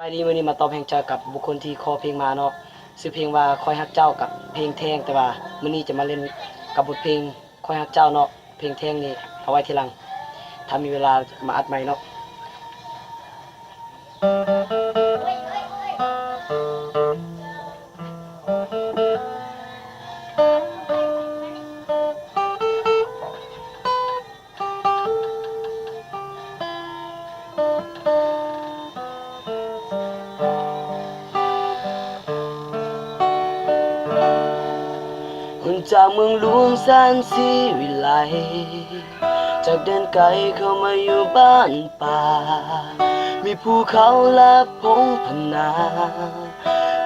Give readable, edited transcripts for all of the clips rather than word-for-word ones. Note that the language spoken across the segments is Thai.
ไปดีมื้อนี้มาตอบเพลงเจอกับบุคคลที่ขอเพลงมาเนาะชื่อเพลงว่าคอยฮักเจ้ากับเพลงแท่งแต่ว่ามื้อนี้จะมาเล่นกับบทเพลงคอยฮักเจ้าเนาะเพลงแท่งนี่เอาไว้ทีหลังถ้ามีเวลามาอัดใหม่เนาะคนจากเมืองหลวงแสนสีวิไลจากเดินไกลเข้ามาอยู่บ้านป่ามีภูเขาและพงพนา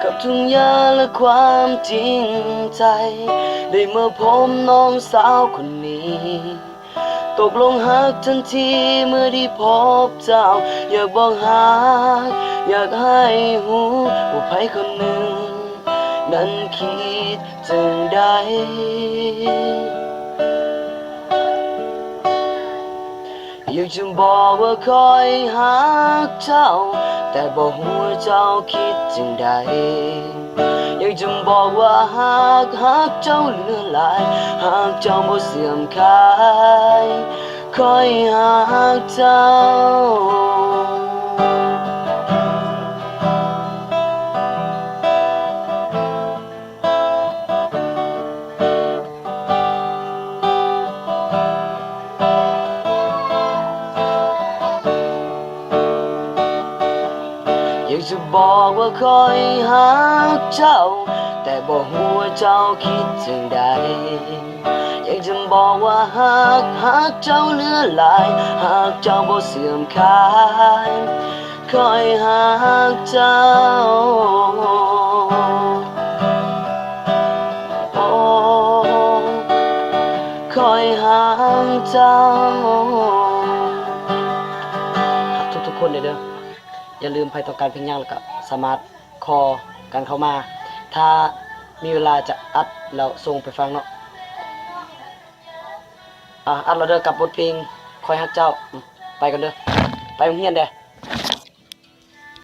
กับทุ่งหญ้าและความจริงใจได้มาพบน้องสาวคนนี้ตกลงหักทันทีเมื่อได้พบเจ้าอยากบอกหักอยากให้หูว่าใครคนหนึ่งนั้นคิดจังใดอยากจะบอกว่าคอยหักเจ้าแต่บอกหัวเจ้าคิดจังใดอยากจะบอกว่าหักเจ้าเหลือหลายหักเจ้าบ่เสื่อมคลายคอยหักเจ้าอยากจะบอกว่าคอยหักเจ้าแต่บอกหัวเจ้าคิดจังใดอยากจะบอกว่าหักเจ้าเหลือหลายหักเจ้าบ่เสื่อมคลายคอยหักเจ้าโอ้คอยหักเจ้าทุกๆคนเด้ออย่าลืมใครต้องการเพลงย่างแล้วก็สามารถคอกันเข้ามาถ้ามีเวลาจะอัดแล้วส่งไปฟังเนาะอัดเราเด้อกับบทเพลงคอยฮักเจ้าไปกันเด้อไปโรงเรียนเด้อ